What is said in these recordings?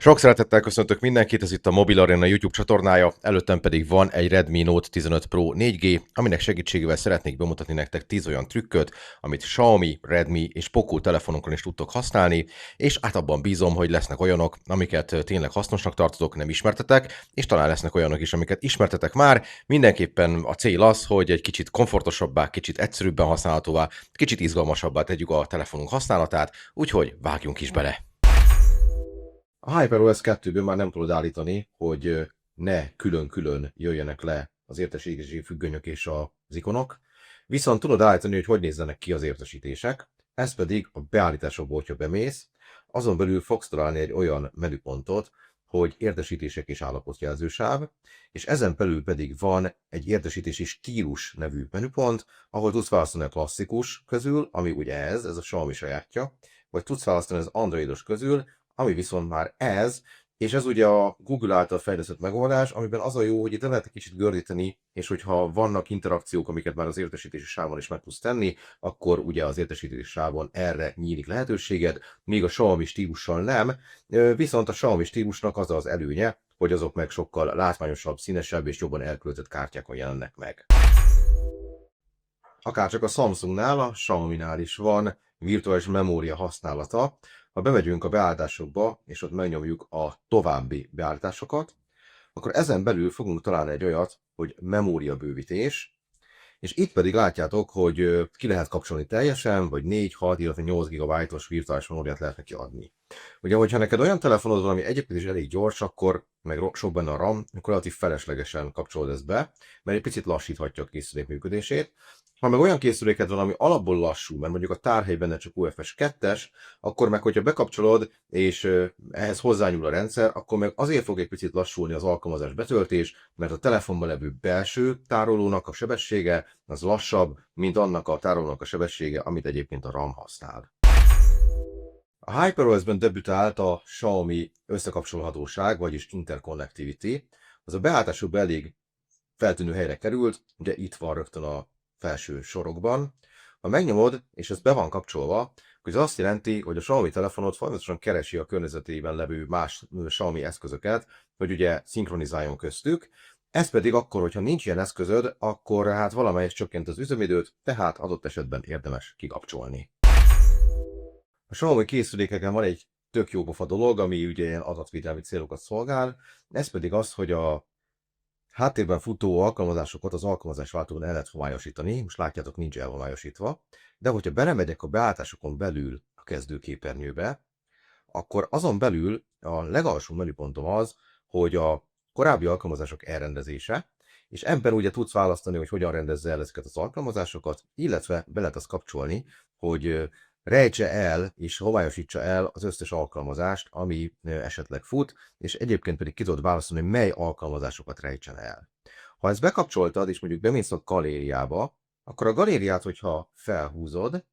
Sok szeretettel köszöntök mindenkit, ez itt a Mobil Arena YouTube csatornája, előttem pedig van egy Redmi Note 15 Pro 4G, aminek segítségével szeretnék bemutatni nektek 10 olyan trükköt, amit Xiaomi, Redmi és Poco telefonunkon is tudtok használni, és hát abban bízom, hogy lesznek olyanok, amiket tényleg hasznosnak tartotok, nem ismertetek, és talán lesznek olyanok is, amiket ismertetek már. Mindenképpen a cél az, hogy egy kicsit komfortosabbá, kicsit egyszerűbben használhatóvá, kicsit izgalmasabbá tegyük a telefonunk használatát, úgyhogy vágjunk is bele! A HyperOS 2-ből már nem tudod állítani, hogy ne külön-külön jöjjenek le az értesítési függönyök és az ikonok, viszont tudod állítani, hogy nézzenek ki az értesítések, ez pedig a beállításokból, hogyha bemész, azon belül fogsz találni egy olyan menüpontot, hogy értesítések és állapotjelzősáv, és ezen belül pedig van egy értesítési stílus nevű menüpont, ahol tudsz választani a klasszikus közül, ami ugye ez a Xiaomi sajátja, vagy tudsz választani az androidos közül, ami viszont már ez, és ez ugye a Google által fejlesztett megoldás, amiben az a jó, hogy itt lehet egy kicsit gördíteni, és hogyha vannak interakciók, amiket már az értesítési sávon is meg tudsz tenni, akkor ugye az értesítési sávon erre nyílik lehetőséged, míg a Xiaomi stílussal nem, viszont a Xiaomi stílusnak az az előnye, hogy azok meg sokkal látványosabb, színesebb és jobban elköltött kártyákon jelennek meg. Akárcsak a Samsungnál, a Xiaominál is van virtuális memória használata. Ha bemegyünk a beállításokba, és ott megnyomjuk a további beállításokat, akkor ezen belül fogunk találni egy olyat, hogy memóriabővítés, és itt pedig látjátok, hogy ki lehet kapcsolni teljesen, vagy 4, 6, illetve 8 GB-os virtuális memóriát lehet neki adni. Ugye, hogyha neked olyan telefonod van, ami egyébként is elég gyors, akkor meg sok benne a RAM, akkor relatív feleslegesen kapcsolod ezt be, mert egy picit lassíthatja a készülék működését. Ha meg olyan készüléked van, ami alapból lassú, mert mondjuk a tárhely benne csak UFS 2-es, akkor meg, hogyha bekapcsolod, és ehhez hozzányúl a rendszer, akkor meg azért fog egy picit lassulni az alkalmazás betöltés, mert a telefonban levő belső tárolónak a sebessége az lassabb, mint annak a tárolónak a sebessége, amit egyébként a RAM használ. A HyperOS-ben debütált a Xiaomi összekapcsolhatóság, vagyis Interconnectivity. Az a beállításokban elég feltűnő helyre került, ugye itt van rögtön a felső sorokban. Ha megnyomod, és ez be van kapcsolva, akkor ez azt jelenti, hogy a Xiaomi telefonod folyamatosan keresi a környezetében levő más Xiaomi eszközöket, hogy ugye szinkronizáljon köztük. Ez pedig akkor, hogyha nincs ilyen eszközöd, akkor hát valamelyest csökkent az üzemidőt, tehát adott esetben érdemes kikapcsolni. A Xiaomi készülékeken van egy tök jó pofa dolog, ami ugye ilyen adatvédelmi célokat szolgál, ez pedig az, hogy a háttérben futó alkalmazásokat az alkalmazásváltóban el lehet homályosítani, most látjátok, nincs elhomályosítva, de hogyha belemegyek a beállításokon belül a kezdőképernyőbe, akkor azon belül a legalsó menüpontom az, hogy a korábbi alkalmazások elrendezése, és ebben ugye tudsz választani, hogy hogyan rendezze el ezeket az alkalmazásokat, illetve be lehet azt kapcsolni, hogy rejtse el és homályosítsa el az összes alkalmazást, ami esetleg fut, és egyébként pedig ki tudod választani, hogy mely alkalmazásokat rejtsen el. Ha ezt bekapcsoltad, és mondjuk bemész a galériába, akkor a galériát, hogyha felhúzod,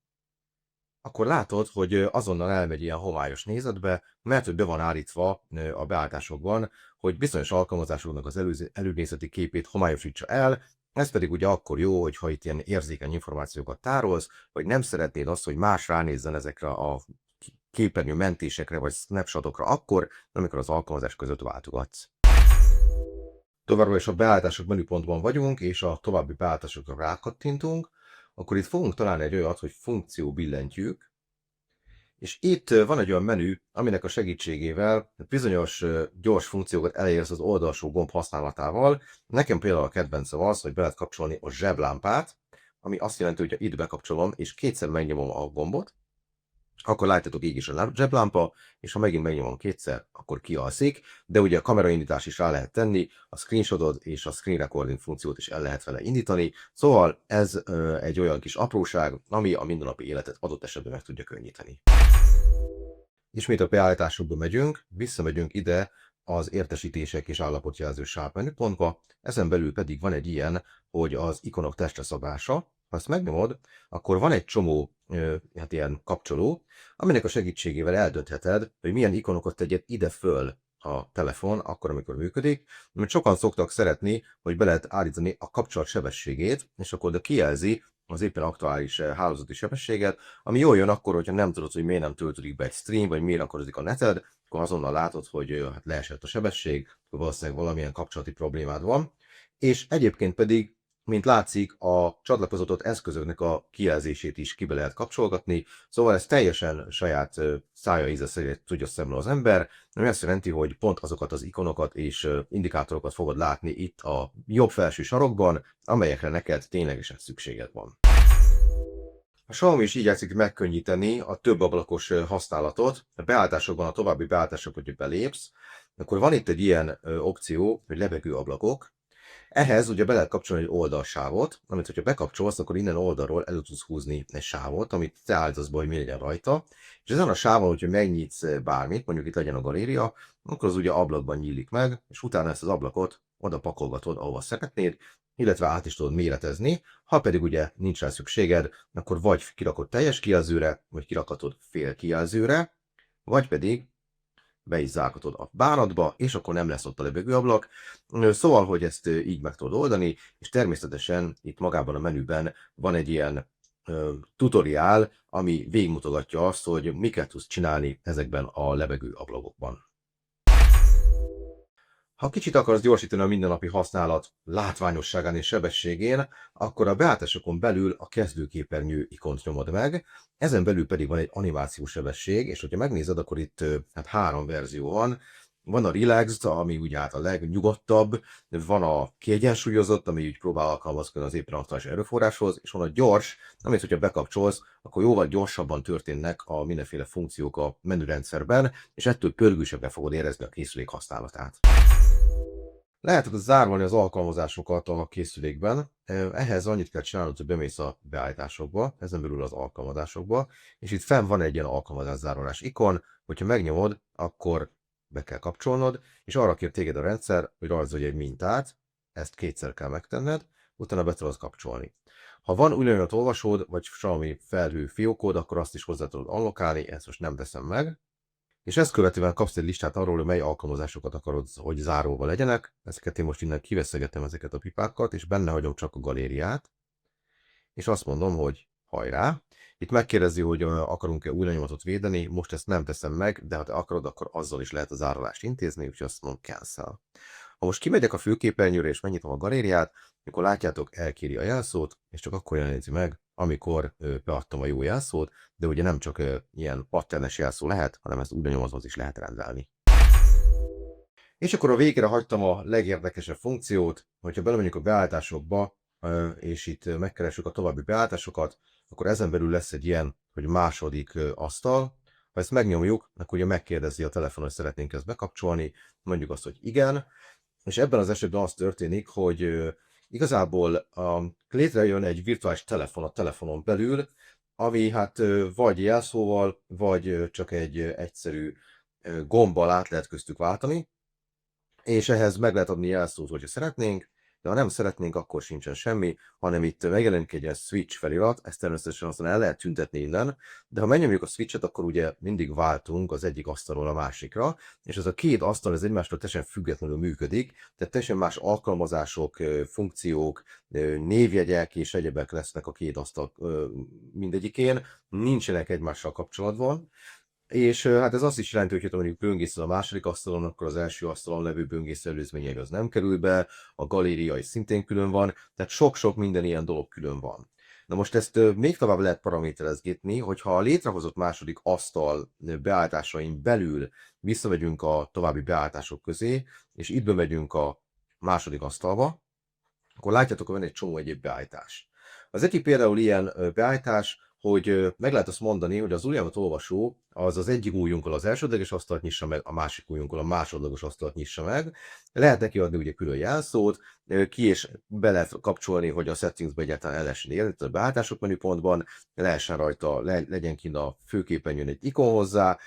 akkor látod, hogy azonnal elmegy ilyen homályos nézetbe, mert hogy be van állítva a beállításokban, hogy bizonyos alkalmazásoknak az előnézeti képét homályosítsa el, ez pedig ugye akkor jó, hogyha itt ilyen érzékeny információkat tárolsz, vagy nem szeretnéd azt, hogy más ránézzen ezekre a képernyő mentésekre vagy snapshotokra akkor, amikor az alkalmazás között váltogatsz. Továbbra is a beállítások menüpontban vagyunk, és a további beállításokra rákattintunk, akkor itt fogunk találni egy olyat, hogy funkció billentyűk, és itt van egy olyan menü, aminek a segítségével bizonyos gyors funkciókat elérsz az oldalsó gomb használatával. Nekem például a kedvencem az, hogy be lehet kapcsolni a zseblámpát, ami azt jelenti, hogy ha itt bekapcsolom, és kétszer megnyomom a gombot, akkor látjátok, így is a zseblámpa, és ha megint megnyomom kétszer, akkor kialszik, de ugye a kameraindítás is rá lehet tenni, a screenshotod és a screen recording funkciót is el lehet vele indítani, szóval ez egy olyan kis apróság, ami a mindennapi életet adott esetben meg tudja könnyíteni. Ismét a beállításokba megyünk, visszamegyünk ide az értesítések és állapotjelző sávmenüpontba, ezen belül pedig van egy ilyen, hogy az ikonok testre szabása. Ha ezt megnyomod, akkor van egy csomó hát ilyen kapcsoló, aminek a segítségével eldöntheted, hogy milyen ikonokat tegyed ide föl a telefon, akkor, amikor működik, mert sokan szoktak szeretni, hogy be lehet állítani a kapcsolat sebességét, és akkor oda kijelzi, az éppen aktuális hálózati sebességet, ami jól jön akkor, hogyha nem tudod, hogy miért nem töltődik be egy stream, vagy miért akadozik a neted, akkor azonnal látod, hogy hát leesett a sebesség, akkor valószínűleg valamilyen kapcsolati problémád van. És egyébként pedig, mint látszik, a csatlakozott eszközöknek a kijelzését is ki be lehet kapcsolgatni, szóval ez teljesen saját szája íze szerint tudja szemlő az ember, ami azt jelenti, hogy pont azokat az ikonokat és indikátorokat fogod látni itt a jobb felső sarokban, amelyekre neked ténylegesen szükséged van. A Xiaomi is igyekszik megkönnyíteni a több ablakos használatot. A beállításokban, a további beállítások, hogy belépsz, akkor van itt egy ilyen opció, hogy lebegő ablakok. Ehhez ugye be lehet kapcsolni egy oldalsávot, amit hogyha bekapcsolsz, akkor innen oldalról elő tudsz húzni egy sávot, amit te állítasz be, hogy mi legyen rajta. És ezen a sávon, hogyha megnyitsz bármit, mondjuk itt legyen a galéria, akkor az ugye ablakban nyílik meg, és utána ezt az ablakot oda pakolgatod, ahova szeretnéd, illetve át is tudod méretezni. Ha pedig ugye nincs rá szükséged, akkor vagy kirakod teljes kijelzőre, vagy kirakatod fél kijelzőre, vagy pedig be is zárhatod a bánatba, és akkor nem lesz ott a lebegőablak. Szóval, hogy ezt így meg tudod oldani, és természetesen itt magában a menüben van egy ilyen tutoriál, ami végigmutogatja azt, hogy miket tudsz csinálni ezekben a lebegőablakokban. Ha kicsit akarsz gyorsítani a mindennapi használat látványosságán és sebességén, akkor a beállításokon belül a kezdőképernyő ikont nyomod meg, ezen belül pedig van egy animációs sebesség, és hogyha megnézed, akkor itt hát 3 verzió van. Van a relaxed, ami ugye hát a legnyugodtabb, van a kiegyensúlyozott, ami úgy próbál alkalmazkodni az éppen aktuális erőforráshoz, és van a gyors, amit hogyha bekapcsolsz, akkor jóval gyorsabban történnek a mindenféle funkciók a menürendszerben, és ettől pörgősebben fogod érezni a készülék használatát. Lehet zárolni az alkalmazásokat a készülékben. Ehhez annyit kell csinálnod, hogy bemész a beállításokba, ezen belül az alkalmazásokba, és itt fenn van egy ilyen alkalmazászárolás ikon, hogyha megnyomod, akkor be kell kapcsolnod, és arra kér téged a rendszer, hogy rajzolj egy mintát, ezt 2-szer kell megtenned, utána be tudod kapcsolni. Ha van újra olvasód, vagy Xiaomi felhő fiókod, akkor azt is hozzá tudod allokálni, ezt most nem teszem meg. És ezt követően kapsz egy listát arról, hogy mely alkalmazásokat akarod, hogy záróval legyenek. Ezeket én most innen kiveszegetem ezeket a pipákat, és benne hagyom csak a galériát. És azt mondom, hogy hajrá. Itt megkérdezi, hogy akarunk-e új lenyomatot védeni, most ezt nem teszem meg, de ha te akarod, akkor azzal is lehet a zárolást intézni, úgyhogy azt mondom cancel. Ha most kimegyek a főképernyőre és megnyitom a galériát, akkor látjátok, elkéri a jelszót, és csak akkor jeleníti meg, amikor beadtam a jó jelszót, de ugye nem csak ilyen patternes jelszó lehet, hanem ezt úgy nyomozva is lehet rendelni. És akkor a végére hagytam a legérdekesebb funkciót, hogyha belemegyünk a beállításokba, és itt megkeressük a további beállításokat, akkor ezen belül lesz egy ilyen, hogy második asztal. Ha ezt megnyomjuk, akkor ugye megkérdezi a telefon, hogy szeretnénk ezt bekapcsolni, mondjuk azt, hogy igen, és ebben az esetben az történik, hogy igazából létrejön egy virtuális telefon a telefonon belül, ami hát vagy jelszóval, vagy csak egy egyszerű gombbal át lehet köztük váltani, és ehhez meg lehet adni jelszót, hogyha szeretnénk, de ha nem szeretnénk, akkor sincsen semmi, hanem itt megjelenik egy ilyen switch felirat, ezt természetesen aztán el lehet tüntetni innen, de ha megnyomjuk a switchet, akkor ugye mindig váltunk az egyik asztalról a másikra, és ez a két asztal ez egymástól teljesen függetlenül működik, tehát teljesen más alkalmazások, funkciók, névjegyek és egyebek lesznek a két asztal mindegyikén, nincsenek egymással kapcsolatban. És hát ez azt is jelenti, hogy ha mondjuk böngészel a második asztalon, akkor az első asztalon levő böngésző előzményei az nem kerül be, a galéria is szintén külön van, tehát sok-sok minden ilyen dolog külön van. Na most ezt még tovább lehet paraméterezgetni, hogyha a létrehozott második asztal beállításain belül visszamegyünk a további beállítások közé, és itt bemegyünk a második asztalba, akkor látjátok, hogy van egy csomó egyéb beállítás. Az egyik például ilyen beállítás, hogy meg lehet azt mondani, hogy az ujjamat olvasó az egyik ujjunkkal az elsődleges asztalt nyissa meg, a másik ujjunkkal a másodlagos asztalt nyissa meg. Lehet neki adni ugye külön jelszót, ki és be lehet kapcsolni, hogy a settingsbe egyáltalán el lehessen érni, a beállítások menüpontban, lehessen rajta, legyen kint a főképernyőn egy ikon hozzá,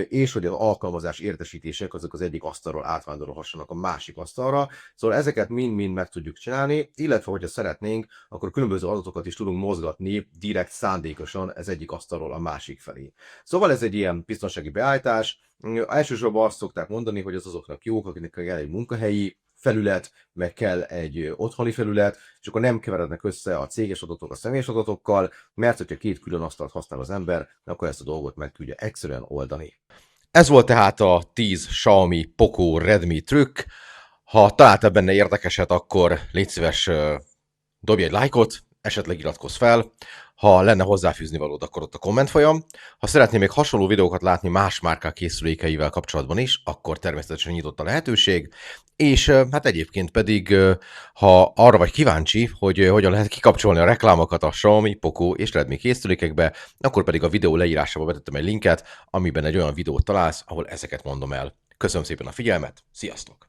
és hogy az alkalmazás értesítések azok az egyik asztalról átvándorolhassanak a másik asztalra. Szóval ezeket mind-mind meg tudjuk csinálni, illetve hogyha szeretnénk, akkor különböző adatokat is tudunk mozgatni direkt szándékosan az egyik asztalról a másik felé. Szóval ez egy ilyen biztonsági beállítás. Elsősorban azt szokták mondani, hogy az azoknak jók, akiknek kell egy munkahelyi felület, meg kell egy otthoni felület, és akkor nem keverednek össze a céges adatok a személyes adatokkal, mert hogyha két külön asztalt használ az ember, akkor ezt a dolgot meg tudja egyszerűen oldani. Ez volt tehát a 10 Xiaomi Poco Redmi trükk. Ha találtál benne érdekeset, akkor légy szíves, dobj egy lájkot, esetleg iratkozz fel. Ha lenne hozzáfűzni valód, akkor ott a kommentfolyam. Ha szeretnél még hasonló videókat látni más márkák készülékeivel kapcsolatban is, akkor természetesen nyitott a lehetőség. És hát egyébként pedig, ha arra vagy kíváncsi, hogy hogyan lehet kikapcsolni a reklámokat a Xiaomi, Poco és Redmi készülékekbe, akkor pedig a videó leírásába betettem egy linket, amiben egy olyan videót találsz, ahol ezeket mondom el. Köszönöm szépen a figyelmet, sziasztok!